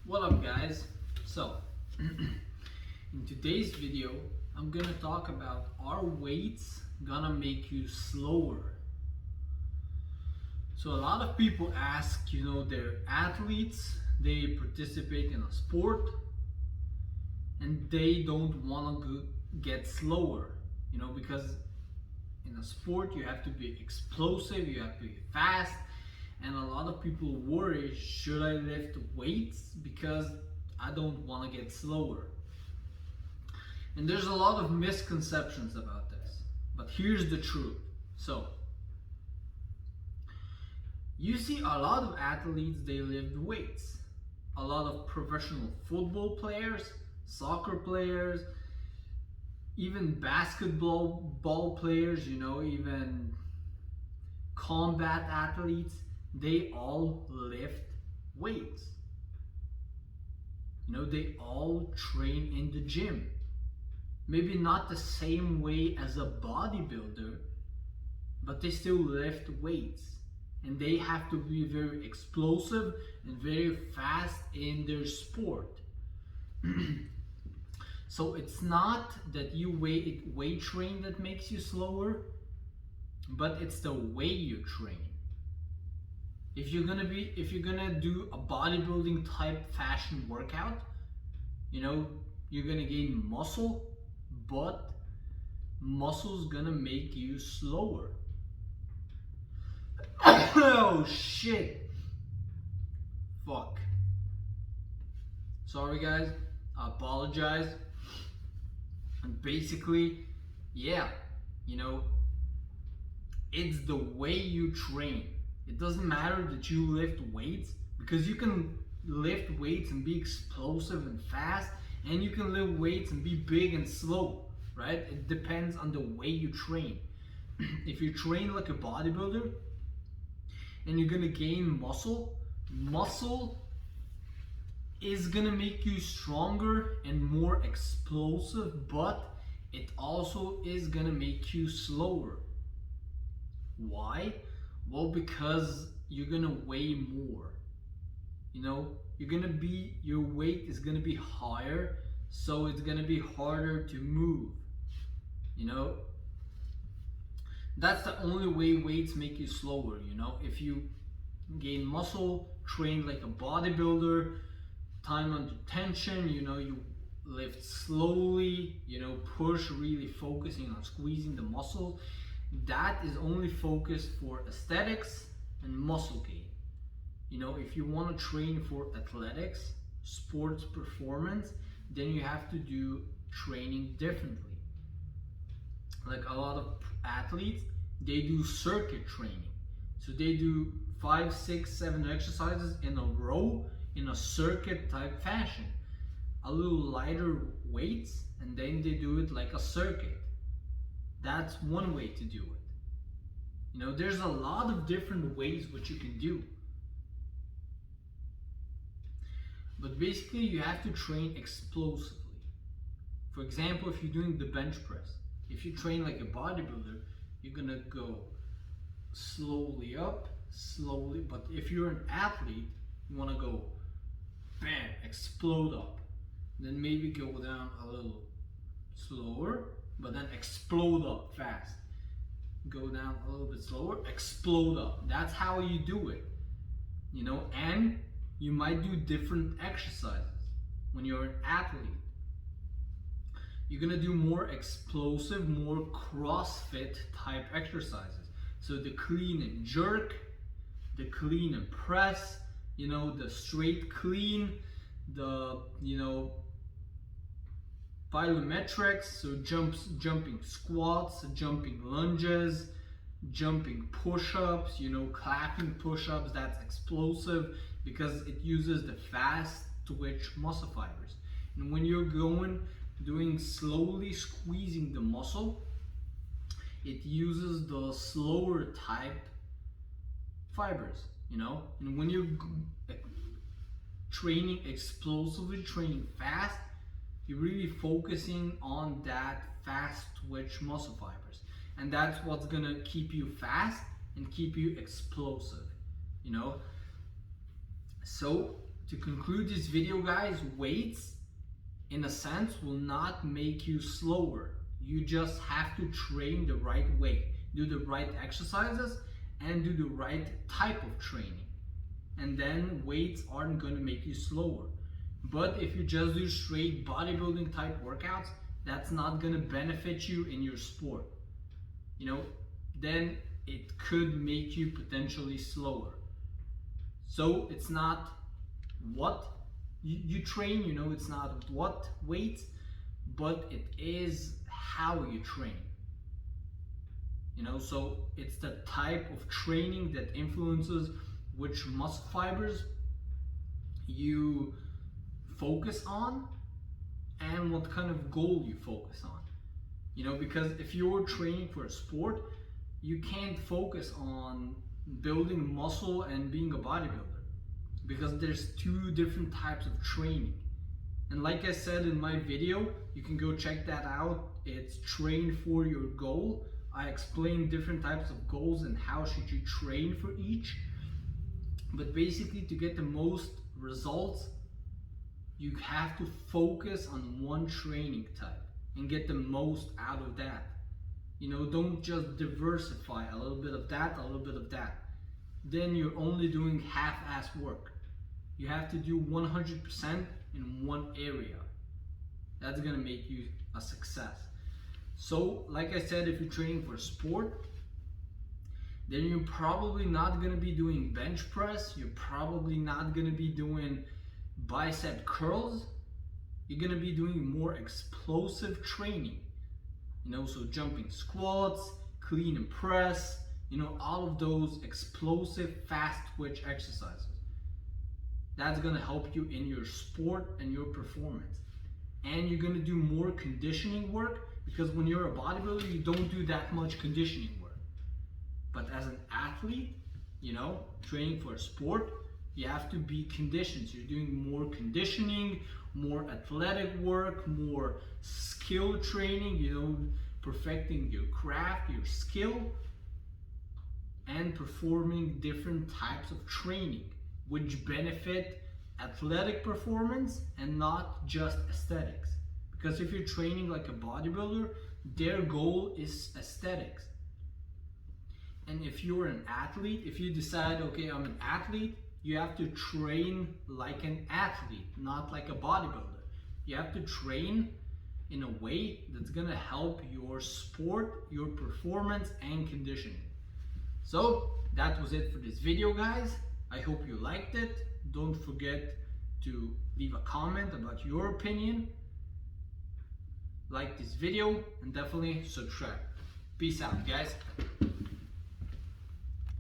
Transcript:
What up, guys? So in today's video I'm gonna talk about, are weights gonna make you slower? So a lot of people ask, they're athletes, they participate in a sport and they don't want to get slower, because in a sport you have to be explosive, you have to be fast. And a lot of people worry, should I lift weights because I don't want to get slower? And there's a lot of misconceptions about this, but here's the truth. So you see a lot of athletes, they lift weights. A lot of professional football players, soccer players, even basketball players, even combat athletes, they all lift weights. They all train in the gym. Maybe not the same way as a bodybuilder, but they still lift weights. And they have to be very explosive and very fast in their sport. So it's not that you weight train that makes you slower, but it's the way you train. If you're gonna do a bodybuilding type fashion workout, you're gonna gain muscle, but muscle's gonna make you slower. Oh shit. Fuck. Sorry guys, I apologize. And basically, it's the way you train. It doesn't matter that you lift weights, because you can lift weights and be explosive and fast, and you can lift weights and be big and slow, right? It depends on the way you train. If you train like a bodybuilder and you're gonna gain muscle is gonna make you stronger and more explosive, but it also is gonna make you slower. Why? Well, because you're gonna weigh more. Your weight is gonna be higher, so it's gonna be harder to move. That's the only way weights make you slower. If you gain muscle, train like a bodybuilder, time under tension, you lift slowly, push, really focusing on squeezing the muscles. That is only focused for aesthetics and muscle gain. If you want to train for athletics, sports performance, then you have to do training differently. Like a lot of athletes, they do circuit training. So they do 5, 6, 7 exercises in a row in a circuit type fashion. A little lighter weights, and then they do it like a circuit. That's one way to do it. There's a lot of different ways what you can do. But basically you have to train explosively. For example, if you're doing the bench press, if you train like a bodybuilder, you're gonna go slowly up, slowly, but if you're an athlete, you wanna go bam, explode up. Then maybe go down a little slower, but then explode up fast. Go down a little bit slower, explode up. That's how you do it. And you might do different exercises when you're an athlete. You're gonna do more explosive, more CrossFit type exercises. So the clean and jerk, the clean and press, the straight clean, the plyometrics, so jumping squats, jumping lunges, jumping push-ups, clapping push-ups. That's explosive because it uses the fast twitch muscle fibers. And when you're doing slowly squeezing the muscle, it uses the slower type fibers, and when you're training explosively, training fast, you're really focusing on that fast twitch muscle fibers, and that's what's gonna keep you fast and keep you explosive. So to conclude this video, guys, weights in a sense will not make you slower. You just have to train the right way, do the right exercises, and do the right type of training. And then weights aren't going to make you slower. But if you just do straight bodybuilding type workouts, that's not going to benefit you in your sport. You know, then it could make you potentially slower. So it's not what you train, you know, it's not what weights, but it is how you train. You know, so it's the type of training that influences which muscle fibers you focus on and what kind of goal you focus on. You know, because if you're training for a sport, you can't focus on building muscle and being a bodybuilder, because there's two different types of training. And like I said in my video, you can go check that out. It's train for your goal. I explain different types of goals and how should you train for each. But basically, to get the most results, you have to focus on one training type and get the most out of that. You know, don't just diversify a little bit of that, a little bit of that. Then you're only doing half-ass work. You have to do 100% in one area. That's gonna make you a success. So, like I said, if you're training for a sport, then you're probably not gonna be doing bench press. You're probably not gonna be doing bicep curls. You're gonna be doing more explosive training. You know, so jumping squats, clean and press, you know, all of those explosive, fast twitch exercises. That's gonna help you in your sport and your performance. And you're gonna do more conditioning work, because when you're a bodybuilder, you don't do that much conditioning work. But as an athlete, you know, training for a sport, you have to be conditioned. So you're doing more conditioning, more athletic work, more skill training, you know, perfecting your craft, your skill, and performing different types of training, which benefit athletic performance and not just aesthetics. Because if you're training like a bodybuilder, their goal is aesthetics. And if you're an athlete, if you decide, okay, I'm an athlete, you have to train like an athlete, not like a bodybuilder. You have to train in a way that's gonna help your sport, your performance, and conditioning. So that was it for this video, guys. I hope you liked it. Don't forget to leave a comment about your opinion. Like this video and definitely subscribe. Peace out, guys.